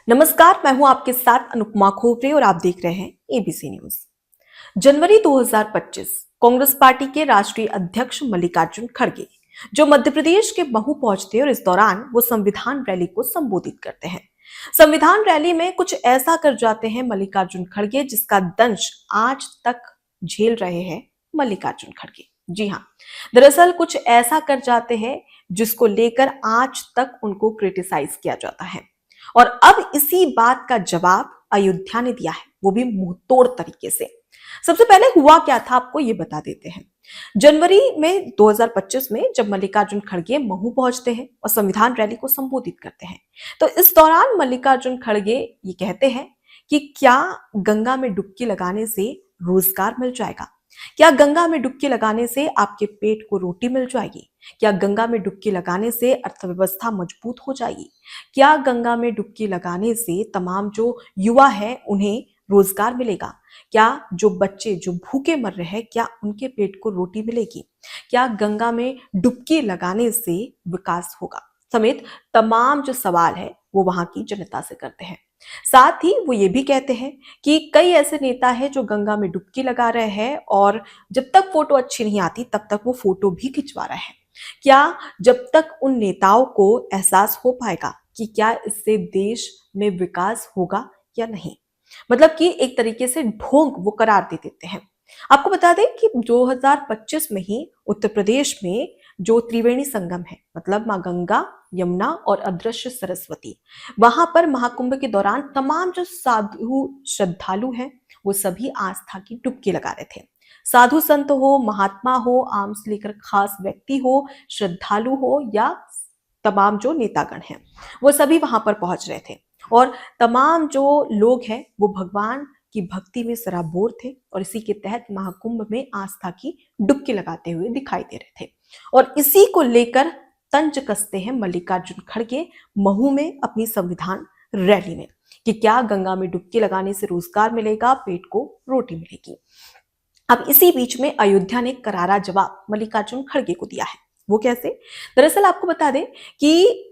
नमस्कार, मैं हूं आपके साथ अनुपमा खोपरे और आप देख रहे हैं एबीसी न्यूज। जनवरी 2025 कांग्रेस पार्टी के राष्ट्रीय अध्यक्ष मल्लिकार्जुन खड़गे जो मध्य प्रदेश के महू पहुंचते हैं और इस दौरान वो संविधान रैली को संबोधित करते हैं। संविधान रैली में कुछ ऐसा कर जाते हैं मल्लिकार्जुन खड़गे जिसका दंश आज तक झेल रहे हैं मल्लिकार्जुन खड़गे। जी हाँ, दरअसल कुछ ऐसा कर जाते हैं जिसको लेकर आज तक उनको क्रिटिसाइज किया जाता है और अब इसी बात का जवाब अयोध्या ने दिया है, वो भी मुंहतोड़ तरीके से। सबसे पहले हुआ क्या था आपको ये बता देते हैं। जनवरी में 2025 में जब मल्लिकार्जुन खड़गे महू पहुंचते हैं और संविधान रैली को संबोधित करते हैं, तो इस दौरान मल्लिकार्जुन खड़गे ये कहते हैं कि क्या गंगा में डुबकी लगाने से रोजगार मिल जाएगा? क्या गंगा में डुबकी लगाने से आपके पेट को रोटी मिल जाएगी? क्या गंगा में डुबकी लगाने से अर्थव्यवस्था मजबूत हो जाएगी? क्या गंगा में डुबकी लगाने से तमाम जो युवा हैं उन्हें रोजगार मिलेगा? क्या जो बच्चे जो भूखे मर रहे हैं क्या उनके पेट को रोटी मिलेगी? क्या गंगा में डुबकी लगाने से विकास होगा? समेत तमाम जो सवाल है वो वहां की जनता से करते हैं। साथ ही वो ये भी कहते हैं कि कई ऐसे नेता हैं जो गंगा में डुबकी लगा रहे हैं और जब तक फोटो अच्छी नहीं आती तब तक वो फोटो भी खिंचवा रहे हैं। क्या जब तक उन नेताओं को एहसास हो पाएगा कि क्या इससे देश में विकास होगा या नहीं? मतलब कि एक तरीके से ढोंग वो करार दे देते हैं। आपको बता दें कि 2025 में ही उत्तर प्रदेश में जो त्रिवेणी संगम है, मतलब माँ गंगा, यमुना और अदृश्य सरस्वती, वहां पर महाकुंभ के दौरान तमाम जो साधु श्रद्धालु हैं वो सभी आस्था की डुबकी लगा रहे थे। साधु संत हो, महात्मा हो, आम से लेकर खास व्यक्ति हो, श्रद्धालु हो या तमाम जो नेतागण हैं वो सभी वहां पर पहुंच रहे थे और तमाम जो लोग हैं वो भगवान की भक्ति में सराबोर थे और इसी के तहत महाकुंभ में आस्था की डुबकी लगाते हुए दिखाई दे रहे थे। और इसी को लेकर तंज कसते हैं मल्लिकार्जुन खड़गे महू में अपनी संविधान रैली में कि क्या गंगा में डुबकी लगाने से रोजगार मिलेगा, पेट को रोटी मिलेगी। अब इसी बीच में अयोध्या ने करारा जवाब मल्लिकार्जुन खड़गे को दिया है। वो कैसे? दरअसल आपको बता दें कि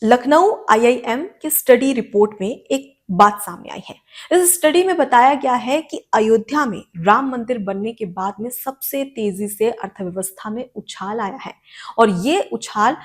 लखनऊ आईआईएम के स्टडी रिपोर्ट में एक बात सामने आई है। इस स्टडी में बताया गया है कि अयोध्या में राम मंदिर बनने के बाद में सबसे तेजी से अर्थव्यवस्था में उछाल आया है और ये उछाल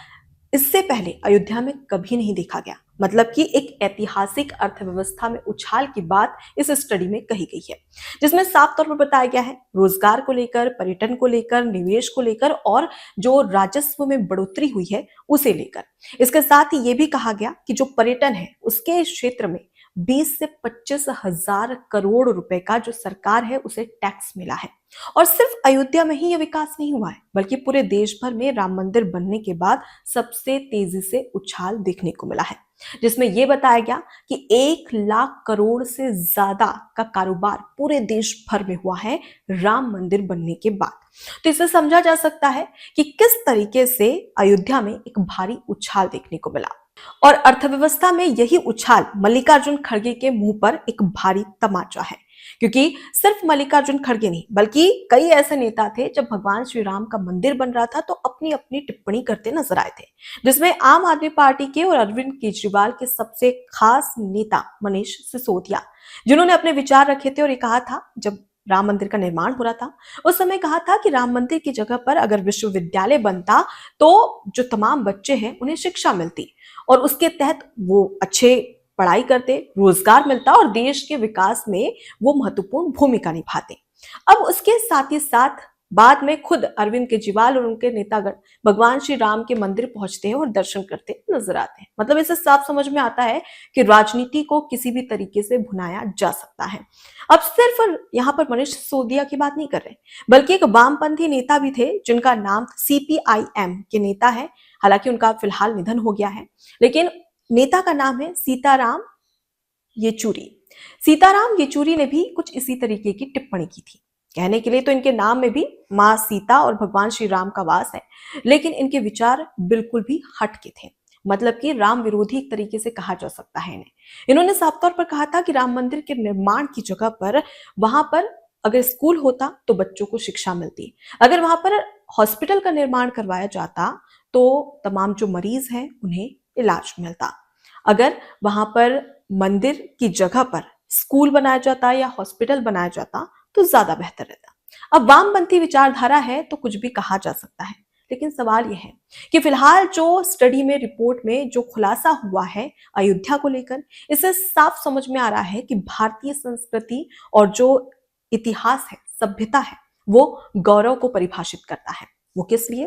इससे पहले अयोध्या में कभी नहीं देखा गया। मतलब कि एक ऐतिहासिक अर्थव्यवस्था में उछाल की बात इस स्टडी में कही गई है, जिसमें साफ तौर पर बताया गया है रोजगार को लेकर, पर्यटन को लेकर, निवेश को लेकर और जो राजस्व में बढ़ोतरी हुई है उसे लेकर। इसके साथ ही ये भी कहा गया कि जो पर्यटन है उसके क्षेत्र में 20 से 25 हजार करोड़ रुपए का जो सरकार है उसे टैक्स मिला है। और सिर्फ अयोध्या में ही यह विकास नहीं हुआ है बल्कि पूरे देश भर में राम मंदिर बनने के बाद सबसे तेजी से उछाल देखने को मिला है, जिसमें यह बताया गया कि 1 लाख करोड़ से ज्यादा का कारोबार पूरे देश भर में हुआ है राम मंदिर बनने के बाद। तो इसे समझा जा सकता है कि किस तरीके से अयोध्या में एक भारी उछाल देखने को मिला और अर्थव्यवस्था में यही उछाल मल्लिकार्जुन खड़गे के मुंह पर एक भारी तमाचा है, क्योंकि सिर्फ मल्लिकार्जुन खड़गे नहीं बल्कि कई ऐसे नेता थे जब भगवान श्री राम का मंदिर बन रहा था तो अपनी अपनी टिप्पणी करते नजर आए थे, जिसमें आम आदमी पार्टी के और अरविंद केजरीवाल के सबसे खास नेता मनीष सिसोदिया, जिन्होंने अपने विचार रखे थे और ये कहा था जब राम मंदिर का निर्माण हो रहा था उस समय कहा था कि राम मंदिर की जगह पर अगर विश्वविद्यालय बनता तो जो तमाम बच्चे हैं उन्हें शिक्षा मिलती और उसके तहत वो अच्छे पढ़ाई करते, रोजगार मिलता और देश के विकास में वो महत्वपूर्ण भूमिका निभाते। अब उसके साथ ही साथ बाद में खुद अरविंद केजरीवाल और उनके नेतागण भगवान श्री राम के मंदिर पहुंचते हैं और दर्शन करते नजर आते हैं। मतलब इससे साफ समझ में आता है कि राजनीति को किसी भी तरीके से भुनाया जा सकता है। अब सिर्फ यहाँ पर मनीष सिसोदिया की बात नहीं कर रहे बल्कि एक वामपंथी नेता भी थे जिनका नाम सीपीआईएम के नेता है। हालांकि उनका फिलहाल निधन हो गया है, लेकिन नेता का नाम है सीताराम येचुरी। सीताराम येचुरी ने भी कुछ इसी तरीके की टिप्पणी की थी। कहने के लिए तो इनके नाम में भी मां सीता और भगवान श्री राम का वास है, लेकिन इनके विचार बिल्कुल भी हटके थे। मतलब कि राम विरोधी एक तरीके से कहा जा सकता है इन्हें। इन्होंने साफ तौर पर कहा था कि राम मंदिर के निर्माण की जगह पर वहां पर अगर स्कूल होता तो बच्चों को शिक्षा मिलती, अगर वहां पर हॉस्पिटल का निर्माण करवाया जाता तो तमाम जो मरीज हैं उन्हें इलाज मिलता, अगर वहां पर मंदिर की जगह पर स्कूल बनाया जाता या हॉस्पिटल बनाया जाता तो ज्यादा बेहतर रहता। अब वामपंथी विचारधारा है तो कुछ भी कहा जा सकता है, लेकिन सवाल यह है कि फिलहाल जो स्टडी में रिपोर्ट में जो खुलासा हुआ है अयोध्या को लेकर, इससे साफ समझ में आ रहा है कि भारतीय संस्कृति और जो इतिहास है, सभ्यता है, वो गौरव को परिभाषित करता है। वो किस लिए?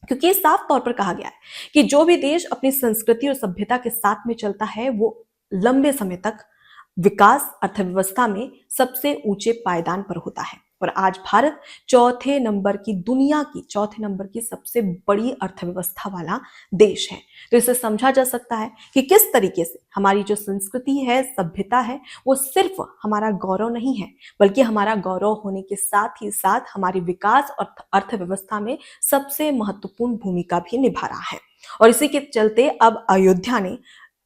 क्योंकि ये साफ तौर पर कहा गया है कि जो भी देश अपनी संस्कृति और सभ्यता के साथ में चलता है वो लंबे समय तक विकास अर्थव्यवस्था में सबसे ऊंचे पायदान पर होता है। और आज भारत दुनिया की चौथे नंबर की सबसे बड़ी अर्थव्यवस्था वाला देश है। तो इसे समझा जा सकता है कि किस तरीके से हमारी जो संस्कृति है, सभ्यता है, वो सिर्फ हमारा गौरव नहीं है, बल्कि हमारा गौरव होने के साथ ही साथ हमारी विकास और अर्थव्यवस्था में सबसे महत्वपूर्ण भूमिका भी निभा रहा है। और इसी के चलते अब अयोध्या ने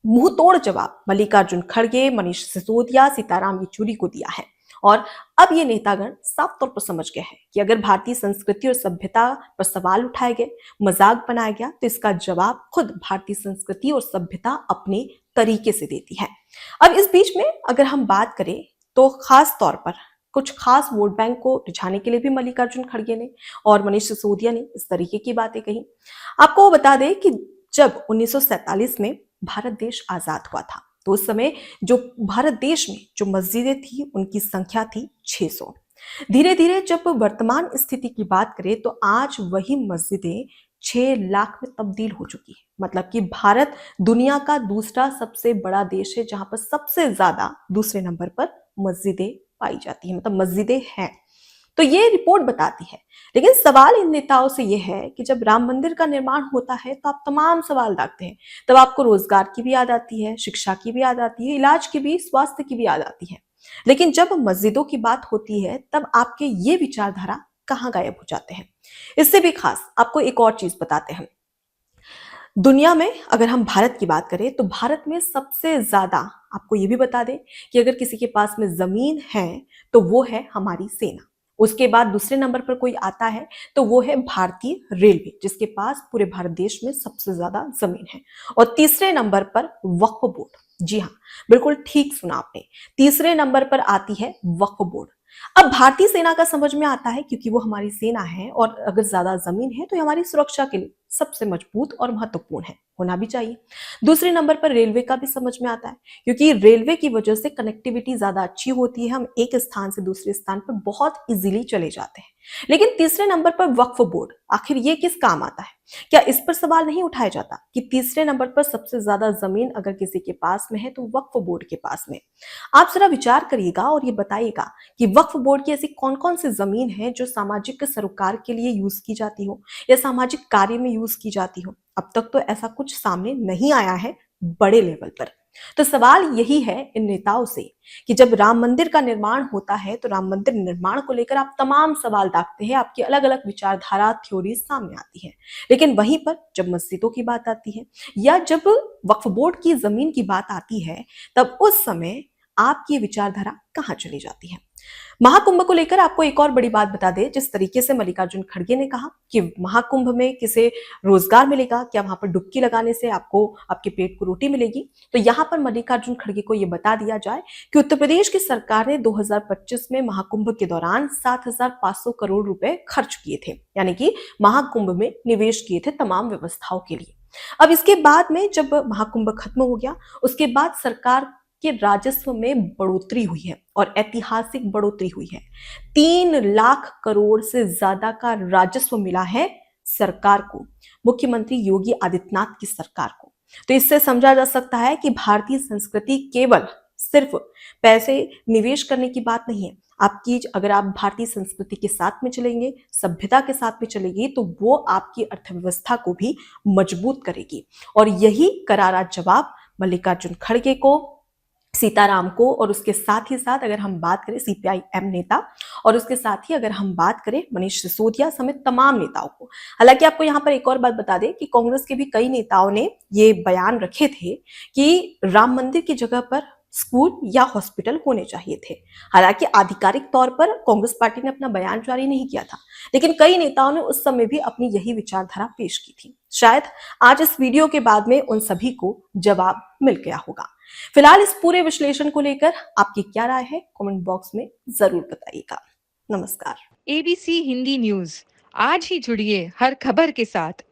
मुंह तोड़ जवाब मल्लिकार्जुन खड़गे, मनीष सिसोदिया, सीताराम येचुरी को दिया है। और अब ये नेतागण साफ तौर पर समझ गए हैं कि अगर भारतीय संस्कृति और सभ्यता पर सवाल उठाए गए, मजाक बनाया गया, तो इसका जवाब खुद भारतीय संस्कृति और सभ्यता अपने तरीके से देती है। अब इस बीच में अगर हम बात करें तो खास तौर पर कुछ खास वोट बैंक को रिझाने के लिए भी मल्लिकार्जुन खड़गे ने और मनीष सिसोदिया ने इस तरीके की बातें कही। आपको बता दें कि जब 1947 में भारत देश आजाद हुआ था तो उस समय जो भारत देश में जो मस्जिदें थी उनकी संख्या थी 600। धीरे धीरे जब वर्तमान स्थिति की बात करें तो आज वही मस्जिदें 6 लाख में तब्दील हो चुकी है। मतलब कि भारत दुनिया का दूसरा सबसे बड़ा देश है जहां पर सबसे ज्यादा दूसरे नंबर पर मस्जिदें पाई जाती है, मतलब मस्जिदें हैं। तो ये रिपोर्ट बताती है। लेकिन सवाल इन नेताओं से ये है कि जब राम मंदिर का निर्माण होता है तो आप तमाम सवाल दागते हैं। तब आपको रोजगार की भी याद आती है, शिक्षा की भी याद आती है, इलाज की भी, स्वास्थ्य की भी याद आती है। लेकिन जब मस्जिदों की बात होती है तब आपके ये विचारधारा कहाँ गायब हो जाते हैं। इससे भी खास आपको एक और चीज बताते हैं। दुनिया में अगर हम भारत की बात करें तो भारत में सबसे ज्यादा, आपको ये भी बता दें कि अगर किसी के पास में जमीन है तो वो है हमारी सेना। उसके बाद दूसरे नंबर पर कोई आता है तो वो है भारतीय रेलवे, जिसके पास पूरे भारत देश में सबसे ज्यादा जमीन है। और तीसरे नंबर पर वक्फ बोर्ड। जी हाँ, बिल्कुल ठीक सुना आपने, तीसरे नंबर पर आती है वक्फ बोर्ड। अब भारतीय सेना का समझ में आता है क्योंकि वो हमारी सेना है और अगर ज्यादा जमीन है तो ये हमारी सुरक्षा के लिए सबसे मजबूत और महत्वपूर्ण है, होना भी चाहिए। दूसरे नंबर पर रेलवे का भी समझ में आता है क्योंकि रेलवे की वजह से कनेक्टिविटी ज्यादा अच्छी होती है, हम एक स्थान से दूसरे स्थान पर बहुत इजीली चले जाते हैं। लेकिन तीसरे नंबर पर वक्फ बोर्ड, आखिर ये किस काम आता है? क्या इस पर सवाल नहीं उठाया जाता कि तीसरे नंबर पर सबसे ज्यादा जमीन अगर किसी के पास में है तो वक्फ बोर्ड के पास में? आप जरा विचार करिएगा और ये बताइएगा कि वक्फ बोर्ड की ऐसी कौन कौन सी जमीन है जो सामाजिक सरोकार के लिए यूज की जाती हो या सामाजिक कार्य में यूज की जाती हो। अब तक तो ऐसा कुछ सामने नहीं आया है बड़े लेवल पर। तो सवाल यही है इन नेताओं से कि जब राम मंदिर का निर्माण होता है तो राम मंदिर निर्माण को लेकर आप तमाम सवाल दागते हैं, आपकी अलग अलग विचारधारा, थ्योरी सामने आती है। लेकिन वहीं पर जब मस्जिदों की बात आती है या जब वक्फ बोर्ड की जमीन की बात आती है तब उस समय आपकी विचारधारा कहाँ चली जाती है। महाकुंभ को लेकर आपको एक और बड़ी बात बता दें, जिस तरीके से मल्लिकार्जुन खड़गे ने कहा कि महाकुंभ में किसे रोजगार मिलेगा, क्या वहां पर डुबकी लगाने से आपको आपके पेट को रोटी मिलेगी, तो यहां पर मल्लिकार्जुन खड़गे को यह बता दिया जाए कि उत्तर प्रदेश की सरकार ने 2025 में महाकुंभ के दौरान 7,500 करोड़ रुपए खर्च किए थे, यानी कि महाकुंभ में निवेश किए थे तमाम व्यवस्थाओं के लिए। अब इसके बाद में जब महाकुंभ खत्म हो गया उसके बाद सरकार के राजस्व में बढ़ोतरी हुई है और ऐतिहासिक बढ़ोतरी हुई है। 3 लाख करोड़ से ज्यादा का राजस्व मिला है सरकार को, मुख्यमंत्री योगी आदित्यनाथ की सरकार को। तो इससे समझा जा सकता है कि भारतीय संस्कृति केवल सिर्फ पैसे निवेश करने की बात नहीं है। आपकी अगर आप भारतीय संस्कृति के साथ में चलेंगे, सभ्यता के साथ में चलेंगे तो वो आपकी अर्थव्यवस्था को भी मजबूत करेगी। और यही करारा जवाब मल्लिकार्जुन खड़गे को, सीताराम को और उसके साथ ही साथ अगर हम बात करें सीपीआई-एम नेता और उसके साथ ही अगर हम बात करें मनीष सिसोदिया समेत तमाम नेताओं को। हालांकि आपको यहां पर एक और बात बता दें कि कांग्रेस के भी कई नेताओं ने ये बयान रखे थे कि राम मंदिर की जगह पर स्कूल या हॉस्पिटल होने चाहिए थे। हालांकि आधिकारिक तौर पर कांग्रेस पार्टी ने अपना बयान जारी नहीं किया था, लेकिन कई नेताओं ने उस समय भी अपनी यही विचारधारा पेश की थी। शायद आज इस वीडियो के बाद में उन सभी को जवाब मिल गया होगा। फिलहाल इस पूरे विश्लेषण को लेकर आपकी क्या राय है, कमेंट बॉक्स में जरूर बताइएगा। नमस्कार। एबीसी हिंदी न्यूज, आज ही जुड़िए हर खबर के साथ।